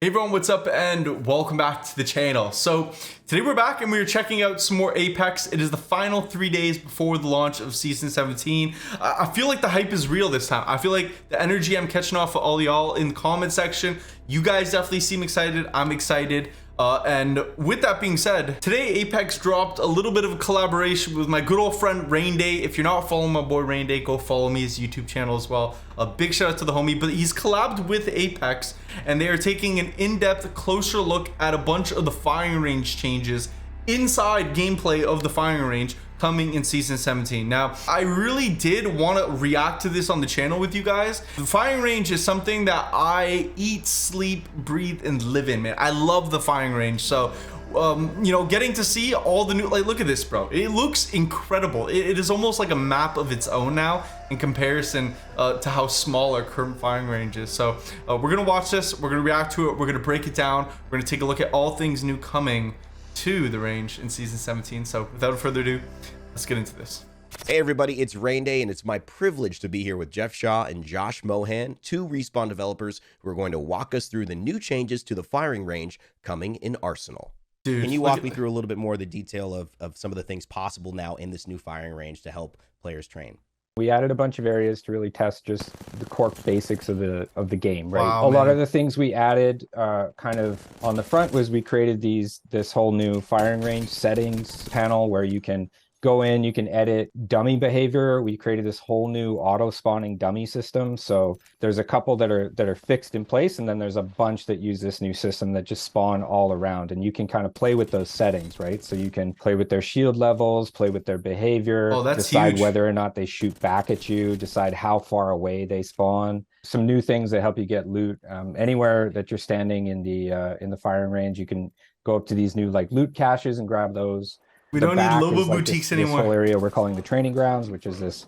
Hey everyone, what's up and welcome back to the channel. So today we're back and we're checking out some more Apex. It is the final 3 days before the launch of season 17. I feel like the hype is real this time. I feel like the energy I'm catching off of all y'all in the comment section, you guys definitely seem excited. I'm excited. And with that being said, today Apex dropped a little bit of a collaboration with my good old friend Rain Day. If you're not following my boy Rain Day, go follow me, his YouTube channel as well. A big shout out to the homie, but he's collabed with Apex and they are taking an in-depth, closer look at a bunch of the firing range changes inside gameplay of the firing range coming in season 17. Now, I really did want to react to this on the channel with you guys. The firing range is something that I eat, sleep, breathe, and live in, man. I love the firing range. So, you know, getting to see all the new, like, look at this, bro. It looks incredible. It is almost like a map of its own now in comparison to how small our current firing range is. So we're gonna watch this, we're gonna react to it, we're gonna break it down, we're gonna take a look at all things new coming to the range in season 17. So without further ado, let's get into this. Hey everybody, it's Rain Day and it's my privilege to be here with Jeff Shaw and Josh Mohan, two Respawn developers who are going to walk us through the new changes to the firing range coming in Arsenal. Dude, can you walk me through a little bit more of the detail of some of the things possible now in this new firing range to help players train? We added a bunch of areas to really test just the core basics of the game, right? Wow, a lot of the things we added kind of on the front was we created this whole new firing range settings panel where you can go in, you can edit dummy behavior. We created this whole new auto spawning dummy system. So there's a couple that are fixed in place, and then there's a bunch that use this new system that just spawn all around, and you can kind of play with those settings, right? So you can play with their shield levels, play with their behavior, decide huge. whether or not they shoot back at you, decide how far away they spawn. Some new things that help you get loot anywhere that you're standing in the firing range. You can go up to these new like loot caches and grab those. We don't need Lobo boutiques anymore. This whole area we're calling the training grounds, which is this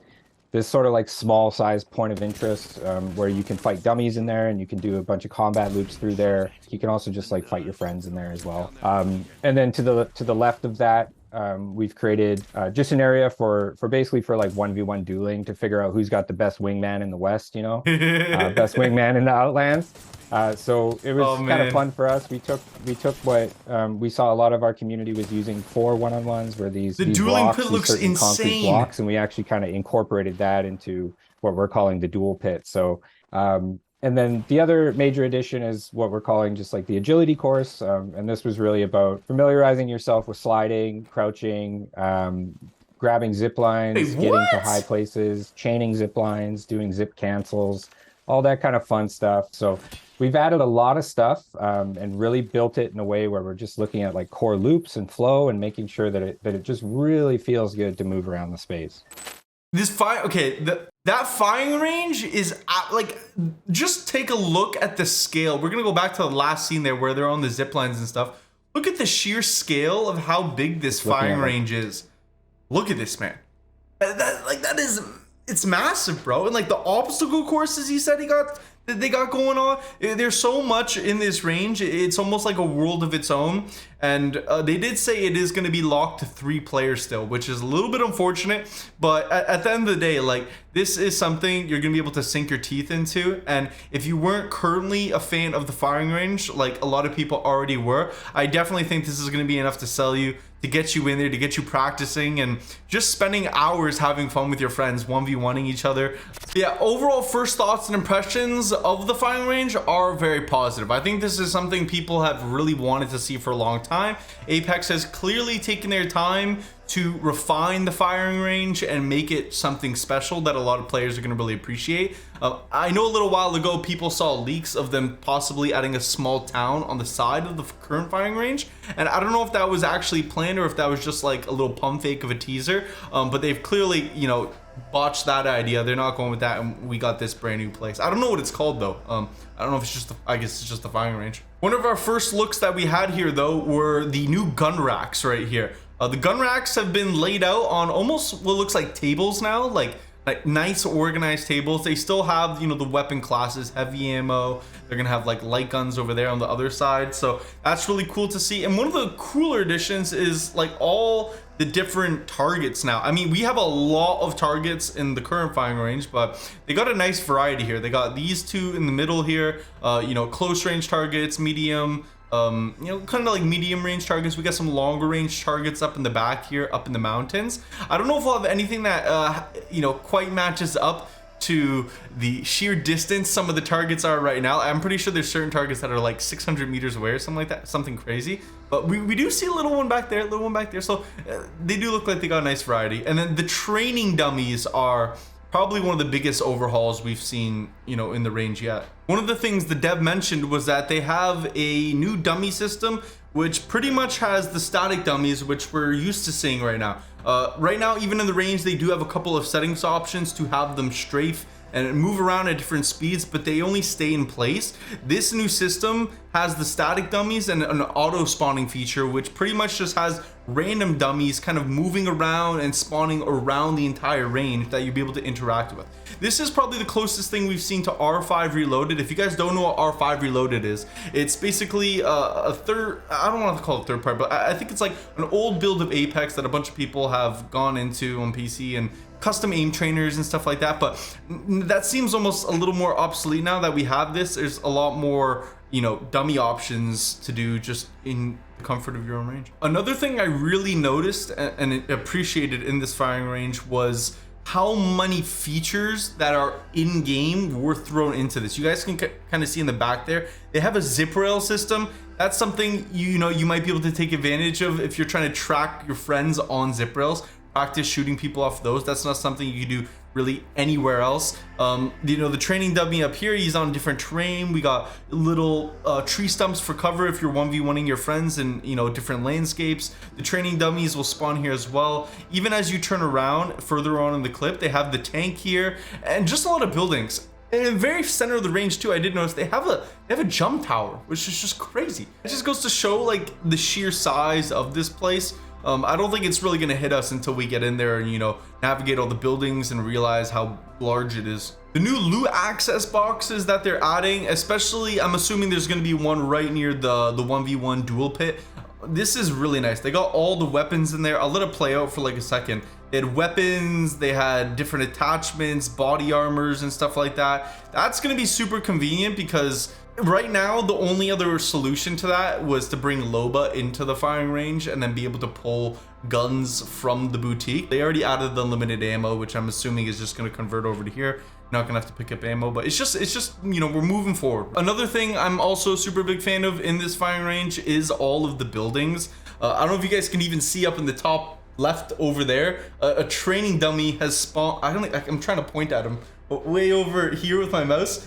sort of like small size point of interest where you can fight dummies in there, and you can do a bunch of combat loops through there. You can also just like fight your friends in there as well. And then to the left of that, we've created just an area for basically for like 1v1 dueling to figure out who's got the best wingman in the West, you know, best wingman in the Outlands. So it was kind of fun for us. We took what we saw a lot of our community was using for one-on-ones, where these dueling blocks, pit looks certain insane. concrete blocks, and we actually kind of incorporated that into what we're calling the duel pit. So and then the other major addition is what we're calling just like the agility course, and this was really about familiarizing yourself with sliding, crouching, grabbing zip lines, getting to high places, chaining zip lines, doing zip cancels, all that kind of fun stuff. So we've added a lot of stuff and really built it in a way where we're just looking at like core loops and flow and making sure that it just really feels good to move around the space. This that firing range is like, just take a look at the scale. We're gonna go back to the last scene there where they're on the zip lines and stuff. Look at the sheer scale of how big this firing range is. Look at this, man. It's massive, bro. And like the obstacle courses he said they got going on, there's so much in this range. It's almost like a world of its own. And they did say it is going to be locked to 3 players still, which is a little bit unfortunate. But at the end of the day, like, this is something you're going to be able to sink your teeth into. And if you weren't currently a fan of the firing range, like a lot of people already were, I definitely think this is going to be enough to sell you, to get you in there, to get you practicing and just spending hours having fun with your friends, 1v1ing each other. Yeah, overall first thoughts and impressions of the firing range are very positive. I think this is something people have really wanted to see for a long time. Apex has clearly taken their time to refine the firing range and make it something special that a lot of players are going to really appreciate. I know a little while ago people saw leaks of them possibly adding a small town on the side of the current firing range, and I don't know if that was actually planned or if that was just like a little pump fake of a teaser, but they've clearly, you know, botched that idea. They're not going with that, and we got this brand new place. I don't know what it's called though. I don't know if it's just I guess it's just the firing range. One of our first looks that we had here though were the new gun racks right here. The gun racks have been laid out on almost what looks like tables now, like like nice organized tables. They still have, you know, the weapon classes, heavy ammo. They're gonna have like light guns over there on the other side, so that's really cool to see. And one of the cooler additions is like all the different targets now. I mean, we have a lot of targets in the current firing range, but they got a nice variety here. They got these two in the middle here, you know, close range targets, medium, you know, kind of like medium range targets. We got some longer range targets up in the back here, up in the mountains. I don't know if we'll have anything that you know, quite matches up to the sheer distance some of the targets are right now. I'm pretty sure there's certain targets that are like 600 meters away or something like that, something crazy. But we do see a little one back there, so they do look like they got a nice variety. And then the training dummies are probably one of the biggest overhauls we've seen, you know, in the range yet. One of the things the dev mentioned was that they have a new dummy system which pretty much has the static dummies, which we're used to seeing right now. Right now, even in the range, they do have a couple of settings options to have them strafe and move around at different speeds, but they only stay in place. This new system has the static dummies and an auto spawning feature, which pretty much just has random dummies kind of moving around and spawning around the entire range that you'll be able to interact with. This is probably the closest thing we've seen to R5 Reloaded. If you guys don't know what R5 Reloaded is, it's basically a third, I don't want to call it third part, but I think it's like an old build of Apex that a bunch of people have gone into on PC and custom aim trainers and stuff like that. But that seems almost a little more obsolete now that we have this. There's a lot more, you know, dummy options to do just in the comfort of your own range. Another thing I really noticed and appreciated in this firing range was how many features that are in game were thrown into this. You guys can kind of see in the back there, they have a zip rail system. That's something, you know, you might be able to take advantage of if you're trying to track your friends on zip rails. Practice shooting people off those. That's not something you can do really anywhere else. You know, the training dummy up here, he's on different terrain. We got little tree stumps for cover if you're 1v1ing your friends in, you know, different landscapes. The training dummies will spawn here as well. Even as you turn around further on in the clip, they have the tank here and just a lot of buildings. And in the very center of the range too, I did notice they have a jump tower, which is just crazy. It just goes to show like the sheer size of this place. I don't think it's really going to hit us until we get in there and, you know, navigate all the buildings and realize how large it is. The new loot access boxes that they're adding, especially, I'm assuming there's going to be one right near the 1v1 dual pit. This is really nice. They got all the weapons in there. I'll let it play out for like a second. They had weapons, they had different attachments, body armors and stuff like that. That's going to be super convenient because right now, the only other solution to that was to bring Loba into the firing range and then be able to pull guns from the boutique. They already added the limited ammo, which I'm assuming is just going to convert over to here. Not gonna have to pick up ammo, but it's just, you know, we're moving forward. Another thing I'm also a super big fan of in this firing range is all of the buildings. I don't know if you guys can even see up in the top left over there, a training dummy has spawned. I'm trying to point at him, but way over here with my mouse,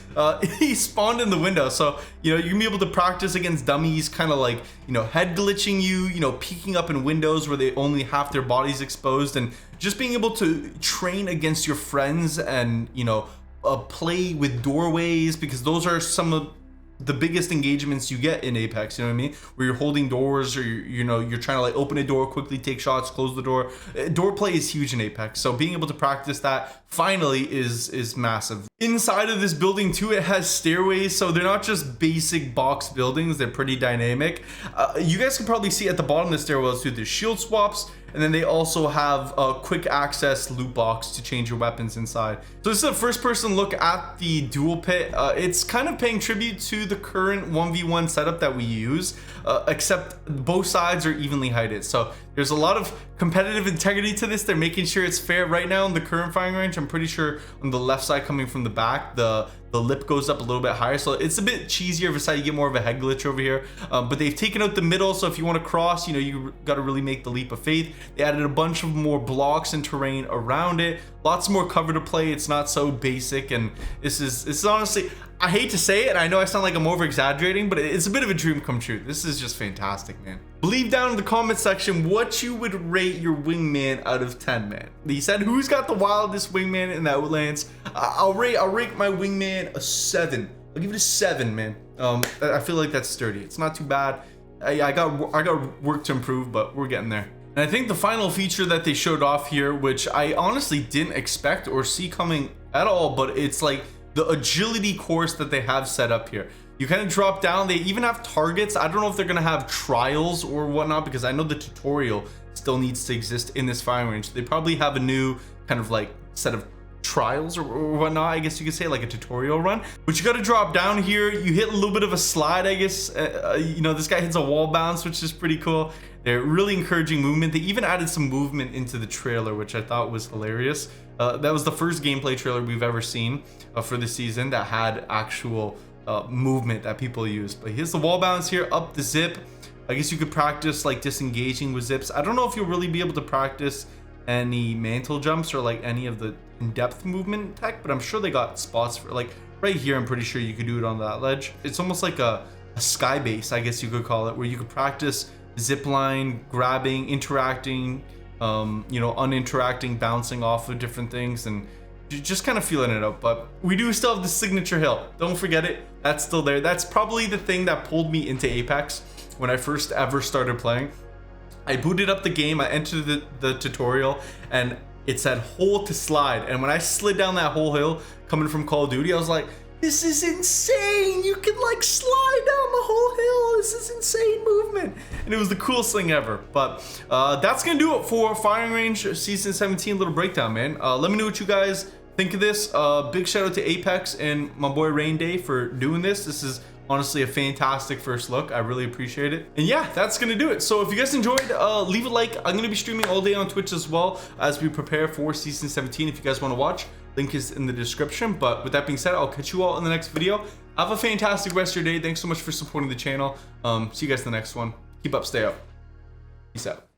he spawned in the window. So, you know, you can be able to practice against dummies, kind of like, you know, head glitching you know, peeking up in windows where they only have their bodies exposed, and just being able to train against your friends and, you know, play with doorways, because those are some of the biggest engagements you get in Apex, you know what I mean? Where you're holding doors, or you know, you're trying to like open a door quickly, take shots, close the door. Door play is huge in Apex, so being able to practice that finally is massive. Inside of this building too, it has stairways, so they're not just basic box buildings, they're pretty dynamic. You guys can probably see at the bottom of the stairwells too, there's shield swaps, and then they also have a quick access loot box to change your weapons inside. So this is a first person look at the dual pit. It's kind of paying tribute to the current 1v1 setup that we use, except both sides are evenly heighted. So there's a lot of competitive integrity to this. They're making sure it's fair. Right now in the current firing range, I'm pretty sure on the left side coming from the back, the lip goes up a little bit higher, so it's a bit cheesier of a side. You get more of a head glitch over here, but they've taken out the middle, so if you want to cross, you know, you got to really make the leap of faith. They added a bunch of more blocks and terrain around it, lots more cover to play. It's not so basic, and this is honestly, I hate to say it, I know I sound like I'm over exaggerating, but it's a bit of a dream come true. This is just fantastic, man. Leave down in the comment section what you would rate your wingman out of 10, man. He said, who's got the wildest wingman in the Outlands? I'll rate my wingman a 7. I'll give it a 7, man. I feel like that's sturdy. It's not too bad. I got work to improve, but we're getting there. And And I think the final feature that they showed off here, which I honestly didn't expect or see coming at all, but it's like the agility course that they have set up here. You kind of drop down, they even have targets. I don't know if they're gonna have trials or whatnot, because I know the tutorial still needs to exist in this firing range. They probably have a new kind of like set of trials or whatnot, I guess you could say, like a tutorial run. But you got to drop down here, you hit a little bit of a slide, I guess. You know, this guy hits a wall bounce, which is pretty cool. They're really encouraging movement. They even added some movement into the trailer, which I thought was hilarious. That was the first gameplay trailer we've ever seen for the season that had actual movement that people used. But here's the wall bounce here, up the zip. I guess you could practice like disengaging with zips. I don't know if you'll really be able to practice any mantle jumps or like any of the in-depth movement tech, but I'm sure they got spots for like right here. I'm pretty sure you could do it on that ledge. It's almost like a sky base, I guess you could call it, where you could practice zipline, grabbing, interacting, you know, uninteracting, bouncing off of different things, and just kind of feeling it out. But we do still have the signature hill. Don't forget it. That's still there. That's probably the thing that pulled me into Apex when I first ever started playing. I booted up the game, I entered the tutorial, and it said hole to slide. And when I slid down that whole hill coming from Call of Duty, I was like, this is insane. You can like slide down the whole hill. This is insane movement. And it was the coolest thing ever. But that's gonna do it for Firing Range Season 17 little breakdown, man. Let me know what you guys think of this. Big shout out to Apex and my boy Rain Day for doing this. This is honestly a fantastic first look. I really appreciate it. And yeah, that's gonna do it. So if you guys enjoyed, leave a like. I'm gonna be streaming all day on Twitch as well as we prepare for Season 17. If you guys want to watch, link is in the description. But with that being said, I'll catch you all in the next video. Have a fantastic rest of your day. Thanks so much for supporting the channel. See you guys in the next one. Keep up, stay up. Peace out.